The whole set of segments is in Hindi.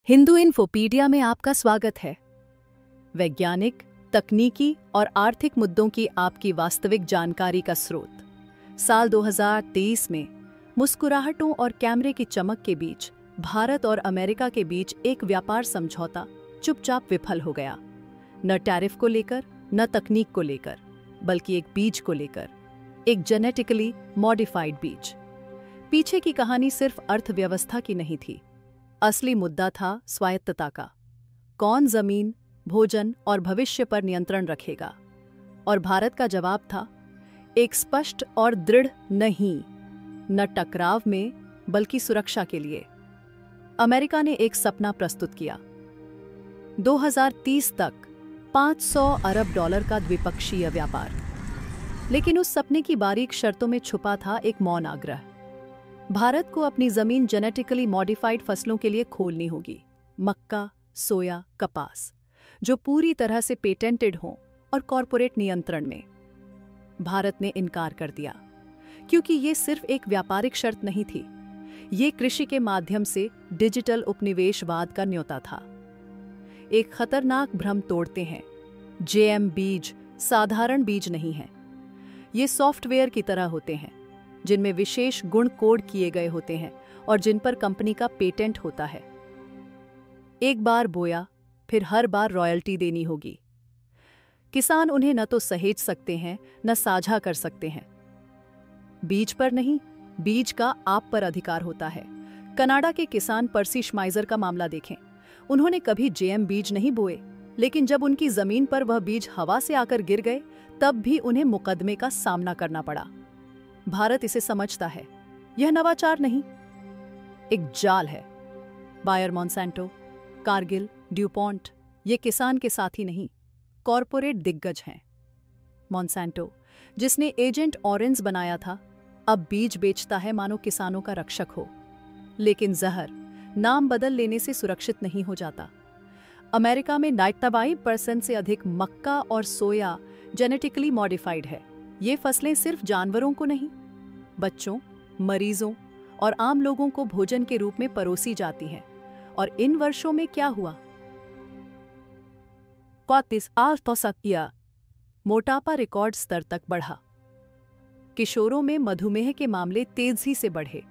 हिंदू इन्फोपीडिया में आपका स्वागत है। वैज्ञानिक, तकनीकी और आर्थिक मुद्दों की आपकी वास्तविक जानकारी का स्रोत। साल 2023 में मुस्कुराहटों और कैमरे की चमक के बीच भारत और अमेरिका के बीच एक व्यापार समझौता चुपचाप विफल हो गया। न टैरिफ को लेकर, न तकनीक को लेकर, बल्कि एक बीज को लेकर, एक जेनेटिकली मॉडिफाइड बीज। पीछे की कहानी सिर्फ अर्थव्यवस्था की नहीं थी। असली मुद्दा था स्वायत्तता का। कौन जमीन, भोजन और भविष्य पर नियंत्रण रखेगा? और भारत का जवाब था एक स्पष्ट और दृढ़ नहीं, न टकराव में बल्कि सुरक्षा के लिए। अमेरिका ने एक सपना प्रस्तुत किया, 2030 तक $500 अरब का द्विपक्षीय व्यापार। लेकिन उस सपने की बारीक शर्तों में छुपा था एक मौन आग्रह। भारत को अपनी जमीन जेनेटिकली मॉडिफाइड फसलों के लिए खोलनी होगी, मक्का, सोया, कपास, जो पूरी तरह से पेटेंटेड हों और कॉरपोरेट नियंत्रण में। भारत ने इनकार कर दिया, क्योंकि ये सिर्फ एक व्यापारिक शर्त नहीं थी, ये कृषि के माध्यम से डिजिटल उपनिवेशवाद का न्योता था। एक खतरनाक भ्रम तोड़ते हैं, जेएम बीज साधारण बीज नहीं हैं। ये सॉफ्टवेयर की तरह होते हैं, जिनमें विशेष गुण कोड किए गए होते हैं और जिन पर कंपनी का पेटेंट होता है। एक बार बोया, फिर हर बार रॉयल्टी देनी होगी। किसान उन्हें न तो सहेज सकते हैं, न साझा कर सकते हैं। बीज पर नहीं, बीज का आप पर अधिकार होता है। कनाडा के किसान पर्सी श्माइजर का मामला देखें। उन्होंने कभी जेएम बीज नहीं बोए, लेकिन जब उनकी जमीन पर वह बीज हवा से आकर गिर गए, तब भी उन्हें मुकदमे का सामना करना पड़ा। भारत इसे समझता है। यह नवाचार नहीं, एक जाल है। बायर मोंसैंटो, कारगिल, ड्यूपॉन्ट, ये किसान के साथी नहीं, कॉरपोरेट दिग्गज हैं। मोंसैंटो, जिसने एजेंट ऑरेंज बनाया था, अब बीज बेचता है मानो किसानों का रक्षक हो। लेकिन जहर नाम बदल लेने से सुरक्षित नहीं हो जाता। अमेरिका में 99% से अधिक मक्का और सोया जेनेटिकली मॉडिफाइड है। ये फसलें सिर्फ जानवरों को नहीं, बच्चों, मरीजों और आम लोगों को भोजन के रूप में परोसी जाती हैं। और इन वर्षों में क्या हुआ? मोटापा रिकॉर्ड स्तर तक बढ़ा। किशोरों में मधुमेह के मामले तेजी से बढ़े।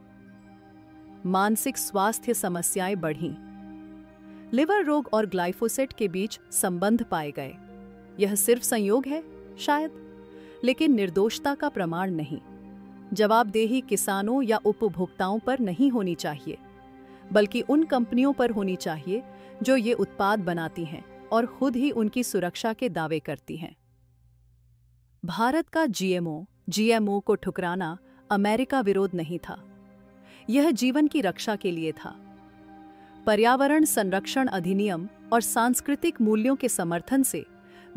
मानसिक स्वास्थ्य समस्याएं बढ़ीं। लिवर रोग और ग्लाइफोसेट के बीच संबंध पाए गए। यह सिर्फ संयोग है शायद, लेकिन निर्दोषता का प्रमाण नहीं। जवाबदेही किसानों या उपभोक्ताओं पर नहीं होनी चाहिए, बल्कि उन कंपनियों पर होनी चाहिए जो ये उत्पाद बनाती हैं और खुद ही उनकी सुरक्षा के दावे करती हैं। भारत का जीएमओ को ठुकराना अमेरिका विरोध नहीं था, यह जीवन की रक्षा के लिए था। पर्यावरण संरक्षण अधिनियम और सांस्कृतिक मूल्यों के समर्थन से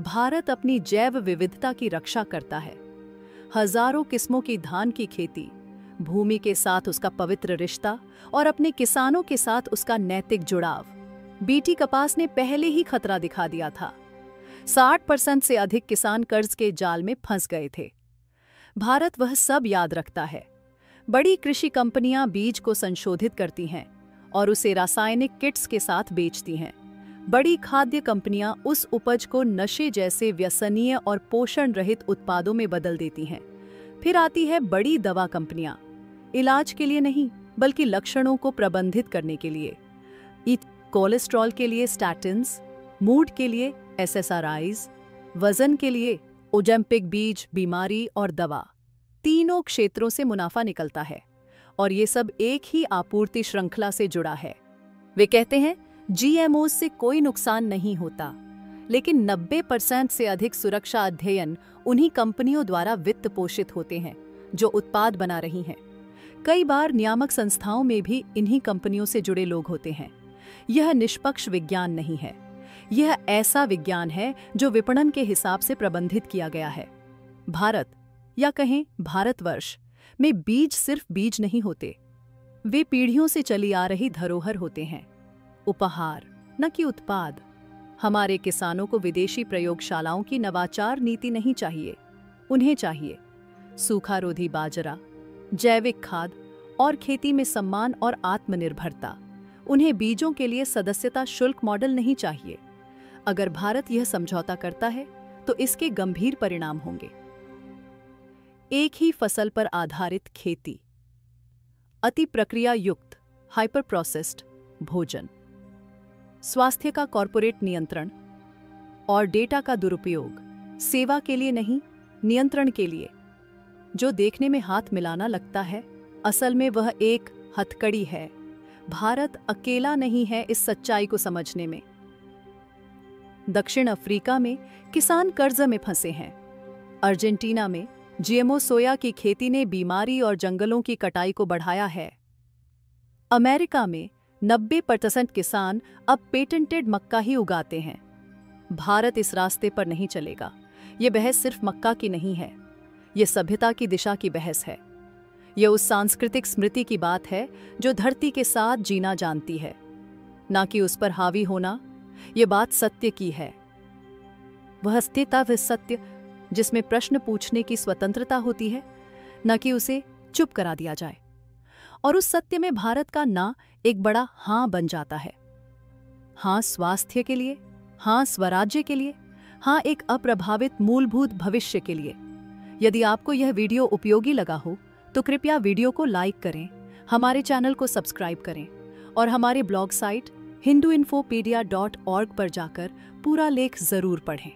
भारत अपनी जैव विविधता की रक्षा करता है। हजारों किस्मों की धान की खेती, भूमि के साथ उसका पवित्र रिश्ता और अपने किसानों के साथ उसका नैतिक जुड़ाव। बीटी कपास ने पहले ही खतरा दिखा दिया था। 60% से अधिक किसान कर्ज के जाल में फंस गए थे। भारत वह सब याद रखता है। बड़ी कृषि कंपनियां बीज को संशोधित करती हैं और उसे रासायनिक किट्स के साथ बेचती हैं। बड़ी खाद्य कंपनियां उस उपज को नशे जैसे व्यसनीय और पोषण रहित उत्पादों में बदल देती हैं। फिर आती है बड़ी दवा कंपनियां, इलाज के लिए नहीं बल्कि लक्षणों को प्रबंधित करने के लिए। कोलेस्ट्रॉल के लिए स्टैटिन्स, मूड के लिए SSRIs, वजन के लिए ओजेम्पिक बीज, बीमारी और दवा। तीनों क्षेत्रों से मुनाफा निकलता है और ये सब एक ही आपूर्ति श्रृंखला से जुड़ा है। वे कहते हैं GMO से कोई नुकसान नहीं होता, लेकिन 90% से अधिक सुरक्षा अध्ययन उन्हीं कंपनियों द्वारा वित्त पोषित होते हैं जो उत्पाद बना रही हैं। कई बार नियामक संस्थाओं में भी इन्हीं कंपनियों से जुड़े लोग होते हैं। यह निष्पक्ष विज्ञान नहीं है, यह ऐसा विज्ञान है जो विपणन के हिसाब से प्रबंधित किया गया है। भारत, या कहें भारतवर्ष में बीज सिर्फ बीज नहीं होते, वे पीढ़ियों से चली आ रही धरोहर होते हैं, उपहार न कि उत्पाद। हमारे किसानों को विदेशी प्रयोगशालाओं की नवाचार नीति नहीं चाहिए, उन्हें चाहिए सूखारोधी बाजरा, जैविक खाद और खेती में सम्मान और आत्मनिर्भरता। उन्हें बीजों के लिए सदस्यता शुल्क मॉडल नहीं चाहिए। अगर भारत यह समझौता करता है तो इसके गंभीर परिणाम होंगे। एक ही फसल पर आधारित खेती, अति प्रक्रिया युक्त हाइपर प्रोसेस्ड भोजन, स्वास्थ्य का कॉर्पोरेट नियंत्रण और डेटा का दुरुपयोग, सेवा के लिए नहीं, नियंत्रण के लिए। जो देखने में हाथ मिलाना लगता है, असल में वह एक हथकड़ी है। भारत अकेला नहीं है इस सच्चाई को समझने में। दक्षिण अफ्रीका में किसान कर्ज में फंसे हैं। अर्जेंटीना में जीएमओ सोया की खेती ने बीमारी और जंगलों की कटाई को बढ़ाया है। अमेरिका में 90% किसान अब पेटेंटेड मक्का ही उगाते हैं। भारत इस रास्ते पर नहीं चलेगा। यह बहस सिर्फ मक्का की नहीं है, यह सभ्यता की दिशा की बहस है। यह उस सांस्कृतिक स्मृति की बात है जो धरती के साथ जीना जानती है, ना कि उस पर हावी होना। यह बात सत्य की है, वह अस्तित्व सत्य जिसमें प्रश्न पूछने की स्वतंत्रता होती है, न कि उसे चुप करा दिया जाए। और उस सत्य में भारत का ना एक बड़ा हां बन जाता है। हां स्वास्थ्य के लिए, हां स्वराज्य के लिए, हां एक अप्रभावित मूलभूत भविष्य के लिए। यदि आपको यह वीडियो उपयोगी लगा हो तो कृपया वीडियो को लाइक करें, हमारे चैनल को सब्सक्राइब करें और हमारे ब्लॉग साइट hinduinfopedia.org पर जाकर पूरा लेख जरूर पढ़ें।